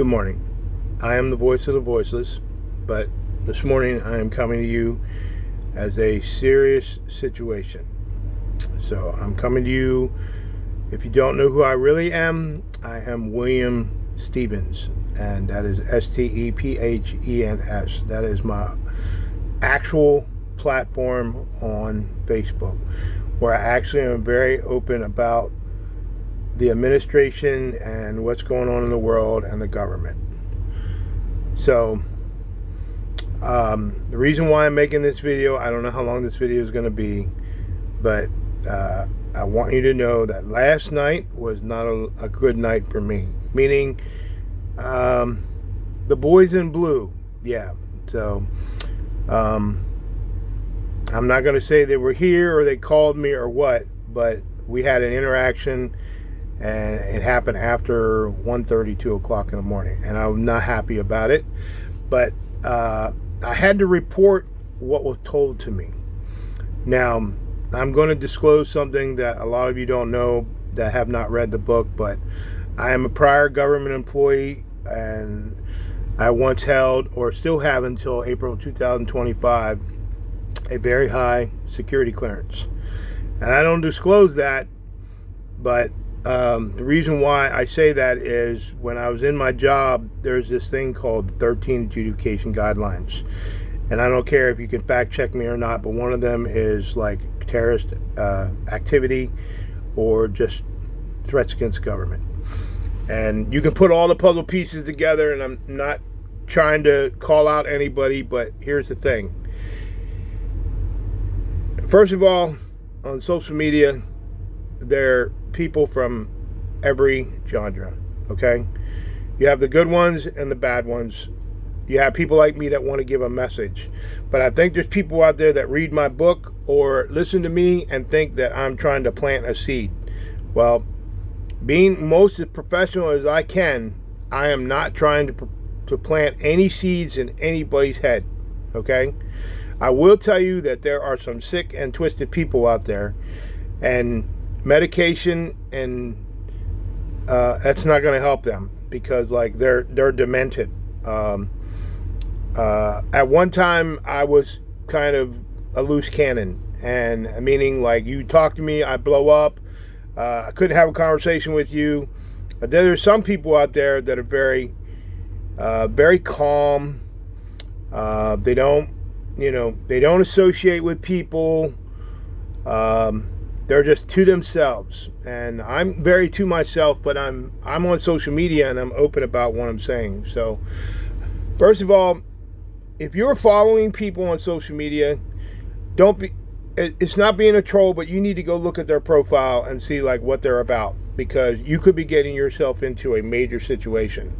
Good morning. I am the voice of the voiceless, but this morning I am coming to you as a serious situation. So I'm coming to you. If you don't know who I really am, I am William Stephens, and that is Stephens. That is my actual platform on Facebook, where I actually am very open about the administration and what's going on in the world and the government. So the reason why I'm making this video, I don't know how long this video is going to be, but I want you to know that last night was not a good night for me. Meaning, the boys in blue, yeah. So I'm not going to say they were here or they called me or what, but we had an interaction, and it happened after 1:30, 2 o'clock in the morning, and I'm not happy about it. But I had to report what was told to me. Now, I'm going to disclose something that a lot of you don't know that have not read the book, but I am a prior government employee, and I once held, or still have until April 2025, a very high security clearance. And I don't disclose that, but the reason why I say that is when I was in my job, there's this thing called the 13 adjudication guidelines. And I don't care if you can fact check me or not, but one of them is like terrorist activity or just threats against government. And you can put all the puzzle pieces together, and I'm not trying to call out anybody, but here's the thing. First of all, on social media, there are people from every genre, okay? You have the good ones and the bad ones. You have people like me that want to give a message. But I think there's people out there that read my book or listen to me and think that I'm trying to plant a seed. Well, being most as professional as I can, I am not trying to plant any seeds in anybody's head, okay? I will tell you that there are some sick and twisted people out there, and medication and that's not going to help them, because like they're demented. At one time I was kind of a loose cannon, and meaning like you talk to me, I blow up. I couldn't have a conversation with you. But there's some people out there that are very very calm. They don't associate with people. They're just to themselves, and I'm very to myself, but I'm on social media and I'm open about what I'm saying. So first of all, if you're following people on social media, it's not being a troll, but you need to go look at their profile and see like what they're about, because you could be getting yourself into a major situation.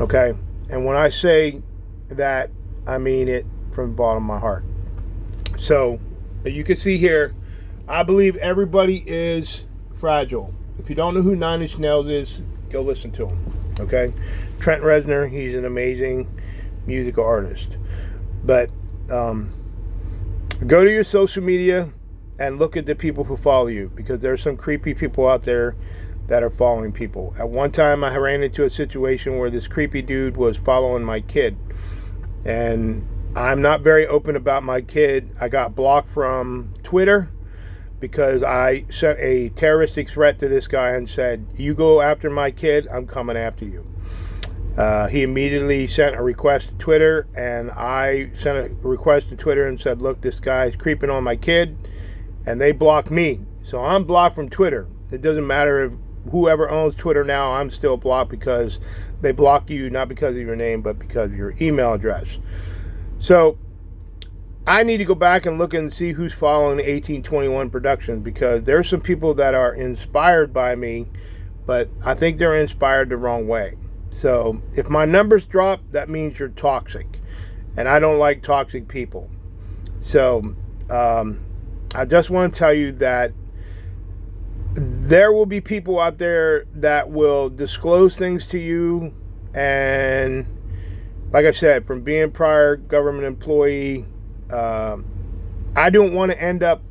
Okay? And when I say that, I mean it from the bottom of my heart. So you can see here, I believe everybody is fragile. If you don't know who Nine Inch Nails is, go listen to him. Okay? Trent Reznor, he's an amazing musical artist. But go to your social media and look at the people who follow you, because there's some creepy people out there that are following people. At one time, I ran into a situation where this creepy dude was following my kid. And I'm not very open about my kid. I got blocked from Twitter because I sent a terroristic threat to this guy and said, you go after my kid, I'm coming after you. He immediately sent a request to Twitter, and I sent a request to Twitter and said, look, this guy's creeping on my kid, and they blocked me. So I'm blocked from Twitter. It doesn't matter if whoever owns Twitter now, I'm still blocked, because they block you not because of your name, but because of your email address. So I need to go back and look and see who's following 1821 Productions, because there's some people that are inspired by me, but I think they're inspired the wrong way. So if my numbers drop, that means you're toxic, and I don't like toxic people. So I just want to tell you that there will be people out there that will disclose things to you, and like I said, from being a prior government employee, I don't want to end up,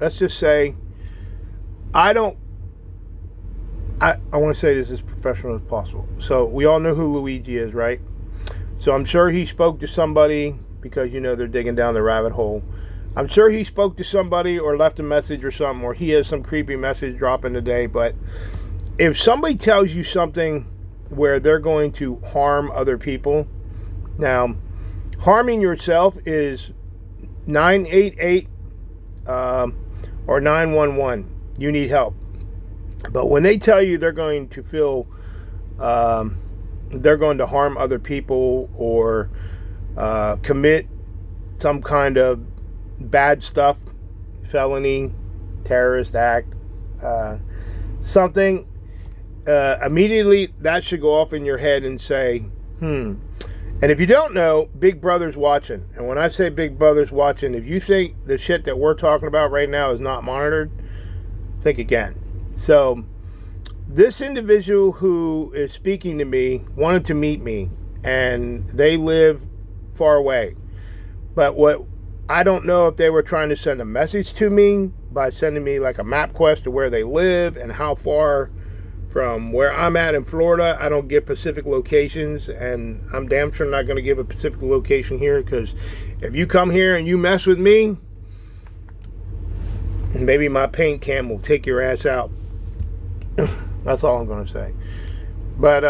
let's just say, I don't I want to say this as professional as possible. So we all know who Luigi is, right? So I'm sure he spoke to somebody because, you know, they're digging down the rabbit hole. I'm sure he spoke to somebody or left a message or something, or he has some creepy message dropping today. But if somebody tells you something where they're going to harm other people, now, harming yourself is 988 or 911. You need help. But when they tell you they're going to they're going to harm other people or commit some kind of bad stuff, felony, terrorist act, something, immediately that should go off in your head and say, And if you don't know, Big Brother's watching. And when I say Big Brother's watching, if you think the shit that we're talking about right now is not monitored, think again. So this individual who is speaking to me wanted to meet me, and they live far away. But what I don't know if they were trying to send a message to me by sending me like a map quest to where they live and how far from where I'm at in Florida. I don't give Pacific locations, and I'm damn sure not going to give a Pacific location here, because if you come here and you mess with me, maybe my paint can will take your ass out. That's all I'm going to say. But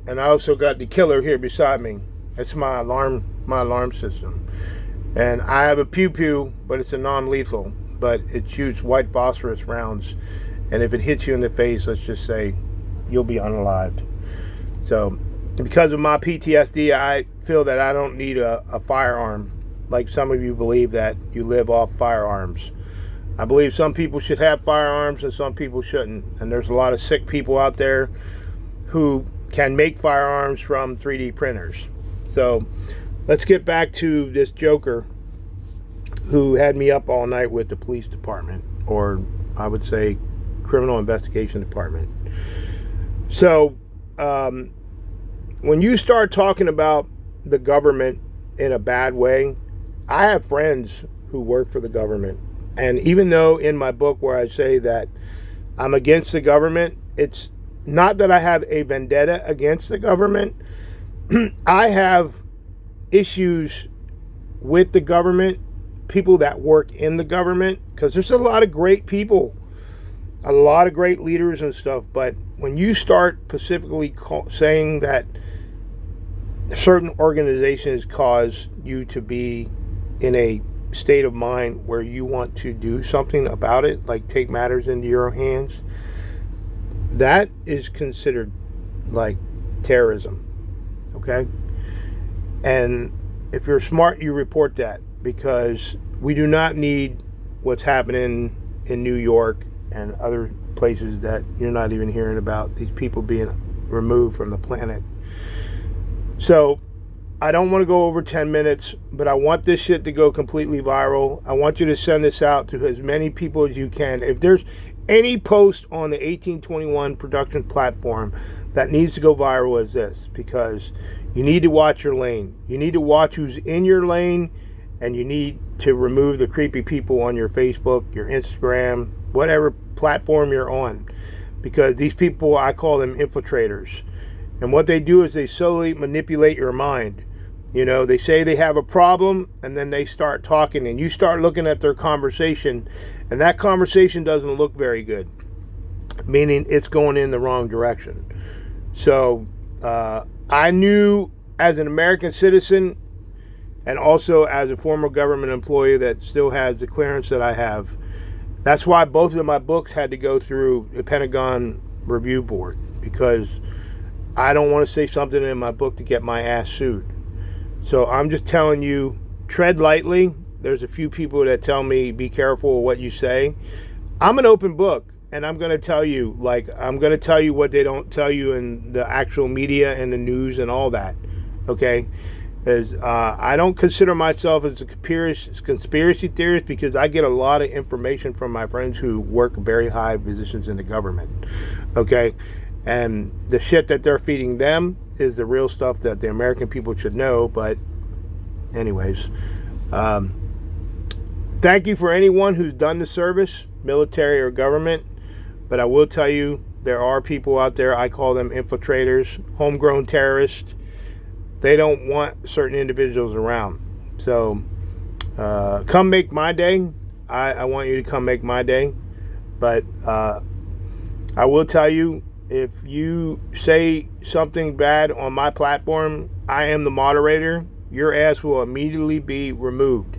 and I also got the killer here beside me. It's my alarm system, and I have a pew pew, but it's a non-lethal, but it shoots white phosphorus rounds. And if it hits you in the face, let's just say you'll be unalived. So because of my PTSD, I feel that I don't need a firearm, like some of you believe that you live off firearms. I believe some people should have firearms and some people shouldn't. And there's a lot of sick people out there who can make firearms from 3D printers. So let's get back to this joker who had me up all night with the police department, or I would say criminal investigation department. So when you start talking about the government in a bad way, I have friends who work for the government, and even though in my book where I say that I'm against the government, it's not that I have a vendetta against the government. I have issues with the government, people that work in the government, because there's a lot of great people, a lot of great leaders and stuff. But when you start specifically saying that certain organizations cause you to be in a state of mind where you want to do something about it, like take matters into your own hands, that is considered like terrorism. Okay? And if you're smart, you report that, because we do not need what's happening in New York and other places that you're not even hearing about, these people being removed from the planet. So I don't want to go over 10 minutes, but I want this shit to go completely viral. I want you to send this out to as many people as you can. If there's any post on the 1821 production platform that needs to go viral, is this, because you need to watch your lane. You need to watch who's in your lane, and you need to remove the creepy people on your Facebook, your Instagram, whatever platform you're on, because these people, I call them infiltrators. And what they do is they slowly manipulate your mind. You know, they say they have a problem, and then they start talking, and you start looking at their conversation, and that conversation doesn't look very good, meaning it's going in the wrong direction. So I knew as an American citizen, and also as a former government employee that still has the clearance that I have, that's why both of my books had to go through the Pentagon Review Board, because I don't want to say something in my book to get my ass sued. So I'm just telling you, tread lightly. There's a few people that tell me, be careful of what you say. I'm an open book, and I'm going to tell you, I'm going to tell you what they don't tell you in the actual media and the news and all that, okay? Because I don't consider myself as a conspiracy theorist, because I get a lot of information from my friends who work very high positions in the government, okay? And the shit that they're feeding them is the real stuff that the American people should know. But anyways, thank you for anyone who's done the service, military or government. But I will tell you there are people out there, I call them infiltrators, homegrown terrorists. They don't want certain individuals around. So come make my day. I want you to come make my day. But I will tell you, if you say something bad on my platform, I am the moderator. Your ass will immediately be removed.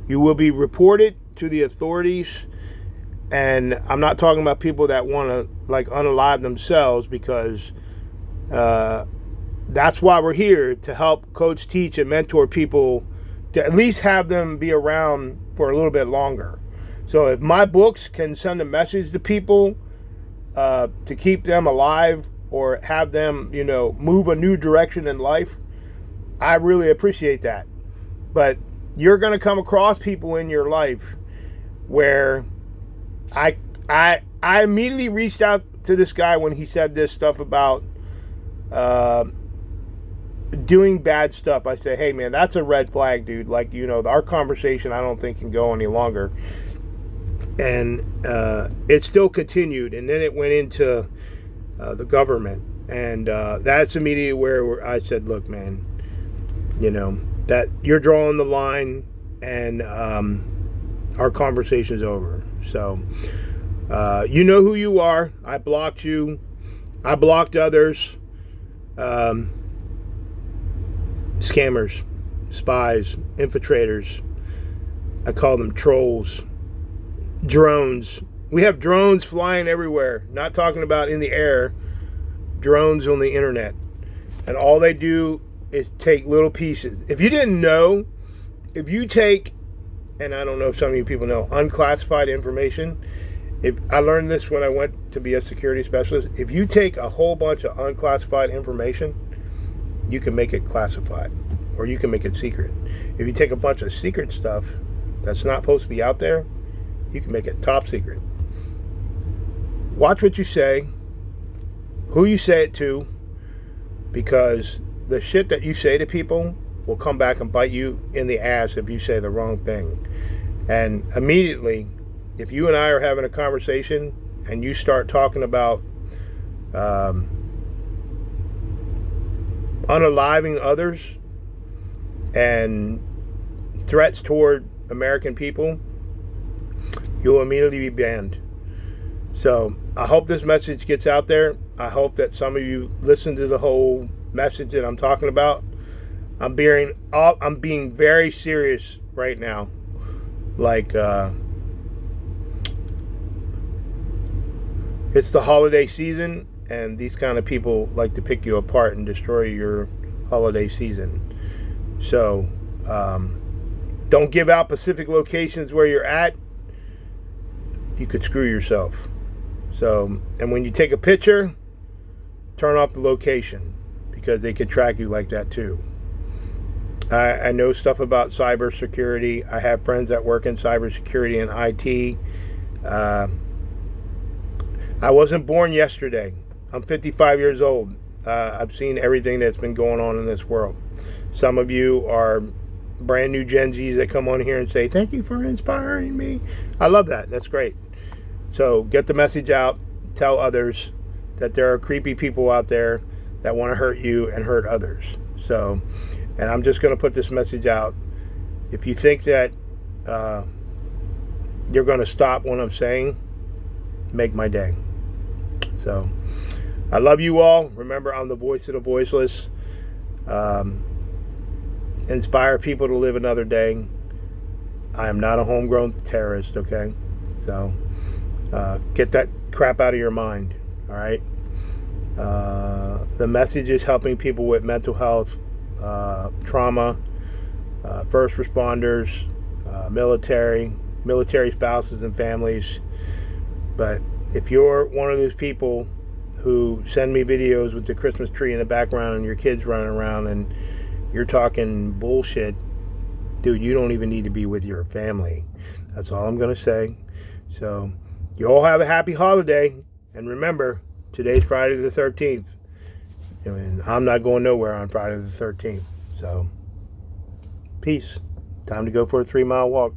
You will be reported to the authorities. And I'm not talking about people that want to like unalive themselves, because that's why we're here, to help coach, teach, and mentor people, to at least have them be around for a little bit longer. So if my books can send a message to people to keep them alive, or have them, move a new direction in life, I really appreciate that. But you're going to come across people in your life where I immediately reached out to this guy when he said this stuff about doing bad stuff. I say, hey man, that's a red flag, dude. Like, our conversation, I don't think can go any longer. And it still continued, and then it went into the government, and that's immediately where I said, look, man, that you're drawing the line, and our conversation's over. So you know who you are. I blocked you. I blocked others. Scammers, spies, infiltrators. I call them trolls. Drones. We have drones flying everywhere. Not talking about in the air. Drones on the internet. And all they do is take little pieces. If you didn't know, if you take, and I don't know if some of you people know, unclassified information. If I learned this when I went to be a security specialist. If you take a whole bunch of unclassified information, you can make it classified, or you can make it secret. If you take a bunch of secret stuff that's not supposed to be out there, you can make it top secret. Watch what you say, who you say it to, because the shit that you say to people will come back and bite you in the ass if you say the wrong thing. And immediately, if you and I are having a conversation and you start talking about unaliving others and threats toward American people, you'll immediately be banned. So I hope this message gets out there. I hope that some of you listen to the whole message that I'm talking about. I'm being very serious right now. Like, it's the holiday season, and these kind of people like to pick you apart and destroy your holiday season. So don't give out specific locations where you're at. You could screw yourself. So, and when you take a picture, turn off the location, because they could track you like that too. I know stuff about cybersecurity. I have friends that work in cybersecurity and IT. I wasn't born yesterday. I'm 55 years old. I've seen everything that's been going on in this world. Some of you are brand new Gen Zs that come on here and say, thank you for inspiring me. I love that. That's great. So get the message out. Tell others that there are creepy people out there that want to hurt you and hurt others. So, and I'm just going to put this message out. If you think that you're going to stop what I'm saying, make my day. So, I love you all. Remember, I'm the voice of the voiceless. Inspire people to live another day. I am not a homegrown terrorist, okay? So, get that crap out of your mind, all right? The message is helping people with mental health, trauma, first responders, military spouses and families. But if you're one of those people who send me videos with the Christmas tree in the background and your kids running around and you're talking bullshit, dude, you don't even need to be with your family. That's all I'm going to say. So you all have a happy holiday. And remember, today's Friday the 13th. And I'm not going nowhere on Friday the 13th. So, peace. Time to go for a 3-mile walk.